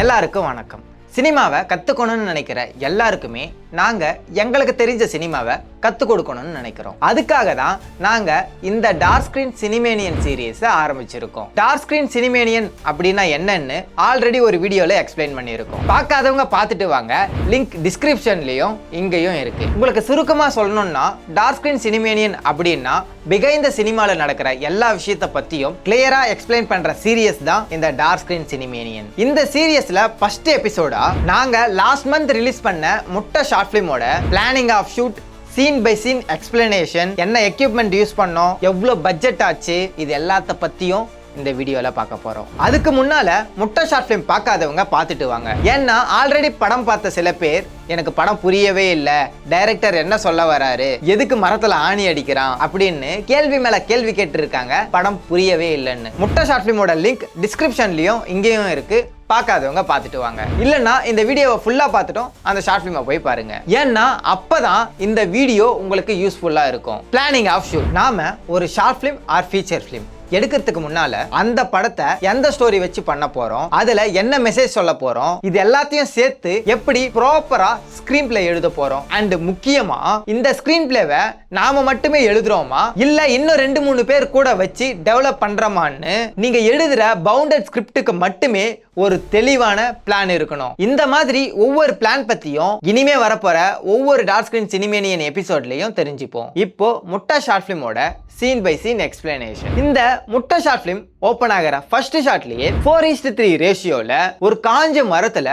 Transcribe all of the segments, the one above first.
எல்லாருக்கும் வணக்கம். சினிமாவை கத்துக்கணும்னு நினைக்கிற எல்லாருக்குமே நாங்க எங்களுக்கு தெரிஞ்ச சினிமாவை கத்துக் கொடுக்கணும்னு நினைக்கிறோம். அதுக்காக தான் நாங்க இந்த டார்க் ஸ்கிரீன் சினிமேனியன் சீரீஸ் ஆரம்பிச்சிருக்கோம். டார்க் ஸ்கிரீன் சினிமேனியன் அப்படின்னா என்னன்னு ஆல்ரெடி ஒரு வீடியோல எக்ஸ்பிளைன் பண்ணியிருக்கோம். பார்க்காதவங்க பார்த்துட்டு வாங்க, லிங்க் டிஸ்கிரிப்ஷன்லயும் இங்கேயும் இருக்கு. உங்களுக்கு சுருக்கமா சொல்லணும்னா டார்க் ஸ்கிரீன் சினிமேனியன் அப்படின்னா பிகைண்ட் தி சினிமால நடக்கிற எல்லா விஷயத்தை பத்தியும் கிளியரா எக்ஸ்பிளைன் பண்ற சீரியஸ் தான் இந்த டார்க் ஸ்கிரீன் சினிமேனியன். இந்த சீரியஸ்ல ஃபர்ஸ்ட் எபிசோடா நாங்க லாஸ்ட் மந்த் ரிலீஸ் பண்ண முட்டை ஷார்ட் ஃபிலிமோட planning of shoot, scene by scene explanation, என்ன எக்யூப்மெண்ட் யூஸ் பண்ணோம், எவ்வளவு பட்ஜெட் ஆச்சு, இது எல்லாத்த பத்தியும் இந்த வீடியோல பார்க்க போறோம். அதுக்கு முன்னால முட்டை ஷார்ட் ஃபிலிம் பார்க்காதவங்க பார்த்துட்டு வாங்க. ஏன்னா ஆல்ரெடி படம் பார்த்த சில பேர் எனக்கு படம் புரியவே இல்லை, டைரக்டர் என்ன சொல்ல வராரு, எதுக்கு மரத்துல ஆணி அடிக்கிறான் அப்படின்னு கேள்வி மேல கேள்வி கேட்டு இருக்காங்க, படம் புரியவே இல்லைன்னு. முட்டை ஷார்ட் ஃபிலிமோட லிங்க் டிஸ்கிரிப்ஷன்லயும் இங்கேயும் இருக்கு, பார்க்காதவங்க பார்த்துட்டு வாங்க. இல்லைன்னா இந்த வீடியோவை ஃபுல்லா பார்த்துட்டோம் அந்த ஷார்ட் ஃபிலிமை போய் பாருங்க. ஏன்னா அப்பதான் இந்த வீடியோ உங்களுக்கு யூஸ்ஃபுல்லா இருக்கும். Planning of shoot. நாம ஒரு short film or feature film எடுக்கிறதுக்கு முன்னால அந்த படத்தை எந்த ஸ்டோரி வச்சு பண்ண போறோம், அதுல என்ன மெசேஜ் சொல்ல போறோம், இது எல்லாத்தையும் சேர்த்து எப்படி ப்ராப்பரா ஸ்கிரீன் பிளே எழுத போறோம், அண்ட் முக்கியமா இந்த ஸ்கிரீன் பிளேவை நாம மட்டுமே எழுதுறோமா இல்ல இன்னும் 2-3 பேர் கூட வச்சு டெவலப் பண்றோமான்னு நீங்க எழுதுற பவுண்டட் ஸ்கிரிப்டுக்கு மட்டுமே ஒரு தெளிவான பிளான் இருக்கணும். இந்த மாதிரி ஒவ்வொரு பிளான் பத்தியும் இனிமே வரப்போற ஒவ்வொரு டார்க் ஸ்கிரீன் சினிமேனியன் எபிசோட்லயும் தெரிஞ்சுப்போம். இப்போ முட்டை ஷார்ட் பிலிமோட சீன் பை சீன் எக்ஸ்பிளனேஷன். இந்த முட்டை ஷார்ட் பிலிம் ஓபன் ஆகிற ஃபர்ஸ்ட் ஷாட்லயே 4:3 ரேஷியோல ஒரு காஞ்ச மரத்துல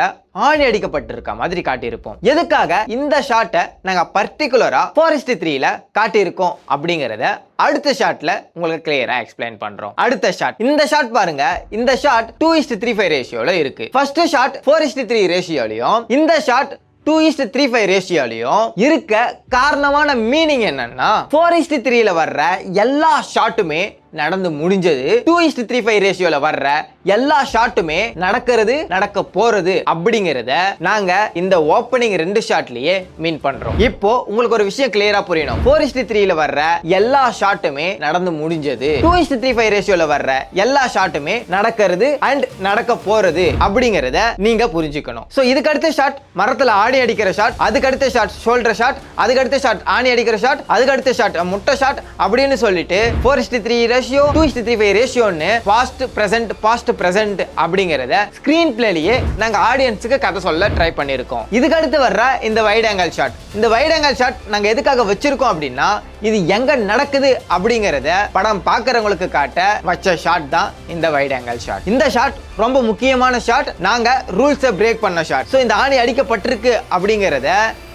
ஆணி அடிக்கப்பட்டிருக்க மாதிரி காட்டியிருப்போம். எதுக்காக இந்த ஷாட்டை நாங்க பர்டிகுலரா 4:3ல காட்டியிருக்கோம் அப்படிங்கறத அடுத்த ஷாட்ல உங்களுக்கு கிளியரா எக்ஸ்பிளைன் பண்றோம். அடுத்த ஷாட், இந்த ஷாட் பாருங்க. இந்த ஷாட் 2:35 ரேஷியோல இருக்கு. ஃபர்ஸ்ட் ஷாட் 4:3 ரேஷியோலயும் இந்த ஷாட் 2:35 ரேஷியோலயும் இருக்க காரணமான மீனிங் என்னன்னா 4:3ல வர்ற எல்லா ஷாட்டுமே நடந்து முடிஞ்சது, 2:35 ரேஷியோல வர்ற எல்லா ஷாட்டுமே நடக்கிறது, நடக்க போறது அப்படிங்கறத நாங்க இந்த ஓப்பனிங் 2 ஷாட்லயே மீன் பண்றோம். இப்போ உங்களுக்கு ஒரு விஷயம் கிளியரா புரியணும். 4:3ல வர்ற எல்லா ஷாட்டுமே நடந்து முடிஞ்சது, 2:35 ரேஷியோல வர்ற எல்லா ஷாட்டுமே நடக்கிறது அண்ட் நடக்க போறது அப்படிங்கறத நீங்க புரிஞ்சுக்கணும். சோ இதுக்கு அடுத்த ஷாட் மரத்துல ஆணி அடிக்கிற ஷாட், அதுக்கு அடுத்த ஷாட் ஷோல்டர் ஷாட், அதுக்கு அடுத்த ஷாட் ஆணி அடிக்கிற ஷாட், அதுக்கு அடுத்த ஷாட் முட்டை ஷாட் அப்படின்னு சொல்லிட்டு 4:3 ரேஷியோ 2:35 ரேஷியோன்னு பாஸ்ட் பிரசன்ட் பாஸ்ட் பிரசன்ட் அப்படிங்கறத ஸ்கிரீன் பிளேலயே நாங்க ஆடியன்ஸுக்கு கதை சொல்ல ட்ரை பண்ணிருக்கோம். இதுக்கு அடுத்து வர்ற இந்த வைட் ஆங்கிள் ஷாட், இந்த வைட் ஆங்கிள் ஷாட் நாங்க எதுக்காக வச்சிருக்கோம் அப்படின்னா இது எங்க நடக்குது அப்படிங்கறத படம் பார்க்கறவங்களுக்கு காட்ட வச்ச ஷாட் தான் இந்த வைட் ஆங்கிள் ஷாட். இந்த ஷாட் ரொம்ப முக்கியமான ஷாட், நாங்க ரூல்ஸை பிரேக் பண்ண ஷாட். சோ இந்த ஆணி அடிக்கப்பட்டிருக்கு அப்படிங்கறத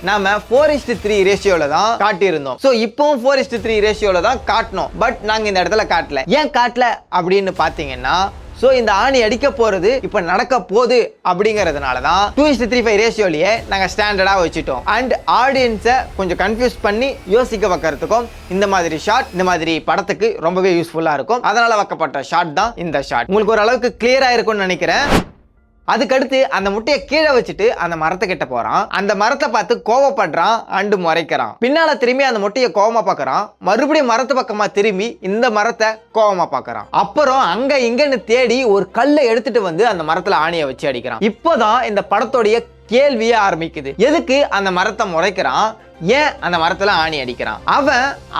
நாம 4:3 ரேஷியோல தான் காட்டியிருந்தோம். சோ இப்பவும் 4:3 ரேஷியோல தான் காட்டணும், பட் நாங்க இந்த இடத்துல காட்டல. ஏன் காட்டல அப்படின்னு பாத்தீங்கன்னா சோ இந்த ஆணி அடிக்க போறது இப்ப நடக்க போகுது அப்படிங்கறதுனால தான் 2:35 ரேஷியோலயே நாங்க ஸ்டாண்டர்டா வச்சுட்டோம். அண்ட் ஆடியன்ஸை கொஞ்சம் கன்ஃபியூஸ் பண்ணி யோசிக்க வைக்கிறதுக்கும் இந்த மாதிரி ஷாட் இந்த மாதிரி படத்துக்கு ரொம்பவே யூஸ்ஃபுல்லா இருக்கும். அதனால வைக்கப்பட்ட ஷாட் தான் இந்த ஷாட். உங்களுக்கு ஒரு அளவுக்கு கிளியரா இருக்கும்னு நினைக்கிறேன். அதுக்கடுத்து அந்த முட்டையை கீழே வச்சுட்டு அந்த மரத்தை கிட்ட போறான். அந்த மரத்தை பார்த்து கோவப்படுறான் அண்டு முறைக்கிறான். பின்னால திரும்பி அந்த முட்டையை கோவமா பாக்குறான். மறுபடியும் மரத்து பக்கமா திரும்பி இந்த மரத்தை கோவமா பாக்குறான். அப்புறம் அங்க இங்கன்னு தேடி ஒரு கல்லை எடுத்துட்டு வந்து அந்த மரத்துல ஆணியை வச்சு அடிக்கிறான். இப்போதான் இந்த படத்தோடைய கேள்வியே ஆரம்பிக்குது. எதுக்கு அந்த மரத்தை முறைக்கிறான், ஏன் அந்த மரத்துல ஆணி அடிக்கிறான்?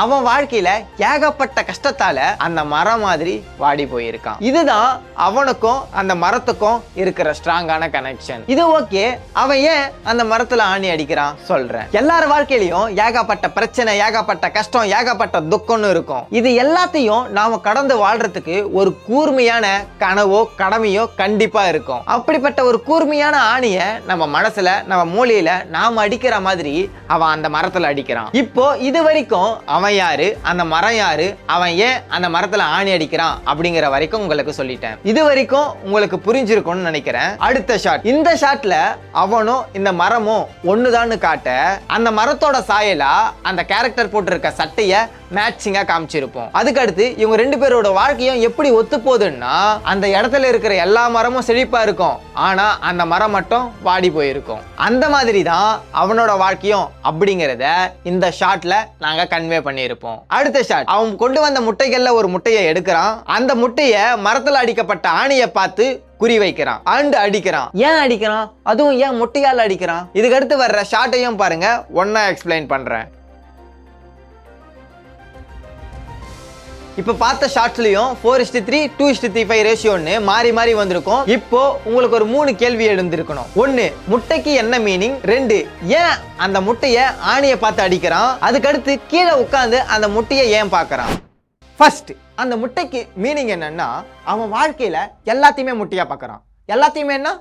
அவன் வாழ்க்கையில ஏகப்பட்ட கஷ்டத்தால அந்த மரம் மாதிரி வாடி போயிருக்கான். இதுதான் அவனுக்கும் அந்த மரத்துக்கும் இருக்கிற ஸ்ட்ராங்கான கனெக்ஷன். இது ஓகே, அவன் ஏன் அந்த மரத்துல ஆணி அடிக்கிறான் சொல்றேன். எல்லார் வாழ்க்கையிலையும் ஏகப்பட்ட பிரச்சனை, ஏகப்பட்ட கஷ்டம், ஏகப்பட்ட துக்கம்னு இருக்கும். இது எல்லாத்தையும் நாம கடந்து வாழ்றதுக்கு ஒரு கூர்மையான கனவோ கடமையோ கண்டிப்பா இருக்கும். அப்படிப்பட்ட ஒரு கூர்மையான ஆணிய நம்ம மனசுல நம்ம மூளையில நாம அடிக்கிற மாதிரி அவன் அந்த மரத்துல அடிக்கிறான். இப்போ இது வரைக்கும் அவன் யாரு, அந்த மரம் யாரு, அவன் ஏன் அந்த மரத்துல ஆணி அடிக்கிறான் அப்படிங்கிற வரைக்கும் உங்களுக்கு சொல்லிட்டேன். இது வரைக்கும் உங்களுக்கு புரிஞ்சிருக்கும்னு நினைக்கிறேன். அடுத்த ஷாட், இந்த ஷாட்ல அவனும் இந்த மரமும் ஒண்ணுதான்னு காட்ட அந்த மரத்தோட சாயலா அந்த கேரக்டர் போட்டிருக்க சட்டைய மேட்சிங்கா காமிச்சிருப்போம். அதுக்கு அடுத்து இவங்க 2 பேரோட வாழ்க்கையும் எப்படி ஒத்து போகுதுன்னா அந்த இடத்துல இருக்கிற எல்லா மரமும் செழிப்பா இருக்கும், ஆனா அந்த மரம் மட்டும் வாடி போயிருக்கும். அந்த மாதிரி தான் அவனோட வாழ்க்கையும் அப்படிங்கிறத இந்த ஷாட்ல நாங்க கன்வே பண்ணியிருப்போம். அடுத்த ஷாட், அவன் கொண்டு வந்த முட்டைகள்ல ஒரு முட்டையை எடுக்கிறான். அந்த முட்டைய மரத்துல அடிக்கப்பட்ட ஆணியை பார்த்து குறி வைக்கிறான் அண்ட் அடிக்கிறான். ஏன் அடிக்கிறான், அதுவும் ஏன் முட்டையால் அடிக்கிறான்? இதுக்கு அடுத்து வர்ற ஷாட்டையும் பாருங்க, ஒன்னா எக்ஸ்பிளைன் பண்றேன். இப்போ பார்த்த ஷாட்ஸ்லயும் 4:3 2:35 ரேஷியோன்னு மாறி மாறி வந்திருக்கும். இப்போ உங்களுக்கு ஒரு 3 கேள்வி எழுந்திருக்கணும். 1, முட்டைக்கு என்ன மீனிங்? 2, ஏன் அந்த முட்டைய ஆணியை பார்த்து அடிக்கிறான்? அதுக்கடுத்து கீழே உட்காந்து அந்த முட்டையை ஏன் பார்க்கறான்? ஃபர்ஸ்ட், அந்த முட்டைக்கு மீனிங் என்னன்னா, அவன் வாழ்க்கையில எல்லாத்தையுமே முட்டையா பார்க்கறான். எல்லாத்தையுமே என்ன,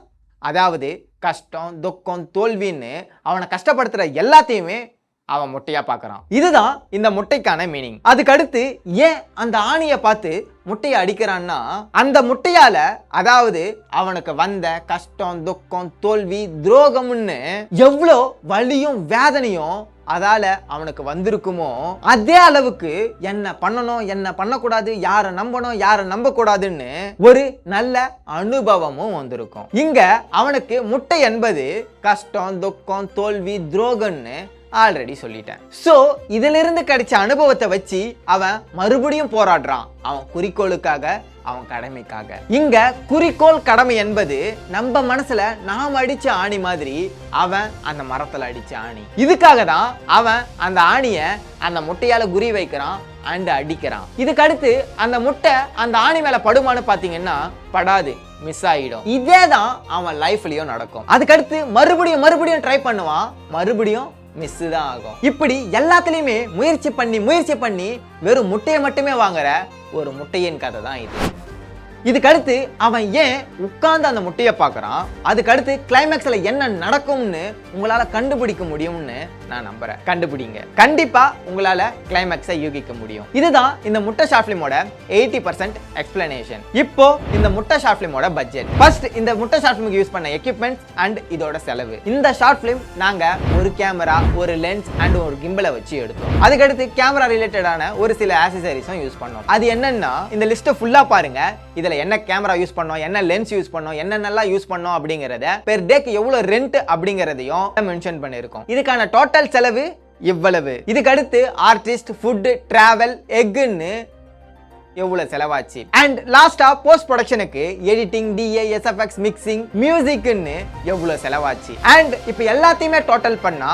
அதாவது கஷ்டம், துக்கம், தோல்வின்னு அவனை கஷ்டப்படுத்துற எல்லாத்தையுமே அவன் முட்டையா பார்க்கறான். இதுதான் இந்த முட்டைக்கான மீனிங். அதுக்கடுத்து ஏன் அந்த ஆணியை பார்த்து முட்டையை அடிக்கிறான்னா, அந்த முட்டையால அதாவது அவனுக்கு வந்த கஷ்டம், துக்கம், தோல்வி, துரோகம்னு எவ்வளோ வலியும் வேதனையும் அதால அவனுக்கு வந்திருக்குமோ, அதே அளவுக்கு என்ன பண்ணணும், என்ன பண்ணக்கூடாது, யாரை நம்பணும், யாரை நம்ப கூடாதுன்னு ஒரு நல்ல அனுபவமும் வந்திருக்கும். இங்க அவனுக்கு முட்டை என்பது கஷ்டம், துக்கம், தோல்வி, துரோகம்னு ஆல்ரெடி சொல்லிட்டேன். சோ இதுல இருந்து கிடைச்ச அனுபவத்தை வச்சு அவன் மறுபடியும் போராடுறான், அவன் குறிக்கோளுக்காக, அவன் கடமைக்காக. இங்க குறிக்கோள், கடமை என்பது நம்ம மனசுல நாம் அடிச்ச ஆணி மாதிரி அவன் அந்த மரத்துல அடிச்ச ஆணி. இதுக்காக தான் அவன் அந்த ஆணிய அந்த முட்டையால குறி வைக்கிறான் அண்ட் அடிக்கிறான். இதுக்கு அடுத்து அந்த முட்டை அந்த ஆணி மேல படுமான்னு பாத்தீங்கன்னா படாது, மிஸ் ஆயிடும். இதேதான் அவன் லைஃப்லயும் நடக்கும். அதுக்கடுத்து மறுபடியும் ட்ரை பண்ணுவான், மறுபடியும் மிஸ் தான் ஆகும். இப்படி எல்லாத்துலயுமே முயற்சி பண்ணி வெறும் முட்டையை மட்டுமே வாங்குற ஒரு முட்டையின் கதை தான் இது. இதுக்கடுத்து அவன் ஏன் உட்கார்ந்து அந்த முட்டையை பார்க்கறான், அதுக்கடுத்து கிளைமேக்ஸ்ல என்ன நடக்கும்னு உங்களால கண்டுபிடிக்க முடியும்னு நான் நம்புறேன். கண்டுபிடிங்க, கண்டிப்பா உங்களால கிளைமேக்ஸை யூகிக்க முடியும். இதுதான் இந்த முட்டை ஷார்ட் ஃபிலிமோட 80% எக்ஸ்பிளனேஷன். இப்போ இந்த முட்டை ஷார்ட் ஃபிலிமோட பட்ஜெட். ஃபர்ஸ்ட், இந்த முட்டை ஷார்ட் ஃபிலிமுக்கு யூஸ் பண்ண எக்யூப்மெண்ட்ஸ் அண்ட் இதோட செலவு. இந்த ஷார்ட் ஃபிலிம் நாங்க ஒரு கேமரா, ஒரு லென்ஸ் அண்ட் ஒரு கிம்பலை வச்சு எடுத்தோம். அதுக்கடுத்து கேமரா ரிலேட்டடான ஒரு சில ஆக்சசரிஸும் யூஸ் பண்ணோம். அது என்னன்னா, இந்த லிஸ்ட்டை ஃபுல்லா பாருங்க. இதுல என்ன கேமரா யூஸ் பண்ணோம், என்ன லென்ஸ் யூஸ் பண்ணோம், என்னென்னலாம் யூஸ் பண்ணோம் அப்படிங்கறத, பெர் டேக்கு எவ்வளவு ரெண்ட் அப்படிங்கறதையும் மென்ஷன் பண்ணிருக்கோம். இதுக்கான டோட்டல் செலவு இவ்வளவு. இதுக்கு அடுத்து ஆர்டிஸ்ட், ஃபுட், டிராவல், எக்குன்னு எவ்வளவு செலவாச்சு. அண்ட் லாஸ்டா போஸ்ட் ப்ரொடக்ஷனுக்கு எடிட்டிங், டிஏ, எஸ்எஃப்எக்ஸ், மிக்சிங், மியூசிக்னு எவ்வளவு செலவாச்சு. அண்ட் இப்போ எல்லாத்தையுமே டோட்டல் பண்ணா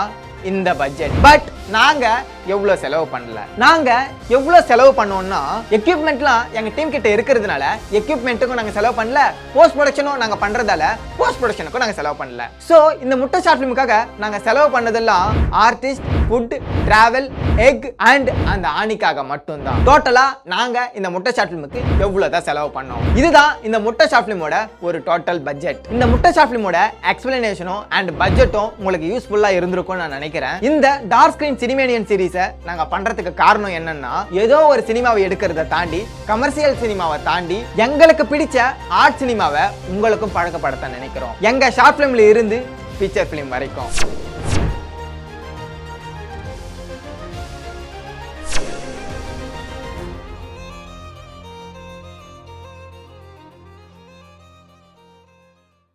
இந்த பட்ஜெட். பட் நாங்க எவ்வளவு செலவு பண்ணல. நாங்க எவ்வளவு செலவு பண்ணோம்னா, எக்யூப்மெண்ட்லாம் எங்க டீம் கிட்ட இருக்கிறதுனால எக்யூப்மெண்ட்டுக்கும் நாங்க செலவு பண்ணல, போஸ்ட் ப்ரொடக்ஷனும் நாங்க பண்றதால போஸ்ட் ப்ரொடக்ஷனுக்கும் நாங்க செலவு பண்ணல. சோ இந்த முட்டை ஷார்ட் ஃபிலிமுக்காக நாங்க செலவு பண்ணதெல்லாம் artist, food, travel, egg and அந்த ஆணிக்காக மட்டும்தான். டோட்டலா நாங்க இந்த முட்டை ஷார்ட் ஃபிலிமுக்கு எவ்வளவுதான் செலவு பண்ணோம். இதுதான் இந்த முட்டை ஷார்ட் ஃபிலிமோட ஒரு டோட்டல் பட்ஜெட். இந்த முட்டை ஷார்ட் ஃபிலிமோட எக்ஸ்பிளனேஷனும் அண்ட் பட்ஜெட்டும் உங்களுக்கு யூஸ்ஃபுல்லா இருந்திருக்கும் நான் நினைக்கிறேன். இந்த டார்க் ஸ்கிரீன் சினிமேனியன் சீரிஸை நாங்க பண்றதுக்கு காரணம் என்னன்னா, ஏதோ ஒரு சினிமாவை எடுக்கிறத தாண்டி, கமர்ஷியல் சினிமாவை தாண்டி எங்களுக்கு பிடிச்ச ஆர்ட் சினிமாவை உங்களுக்கும் பழக்கப்படுத்த நினைக்கிறோம். எங்க ஷார்ட் பிலிம்ல இருந்து ஃபீச்சர் பிலிம் வரைக்கும்.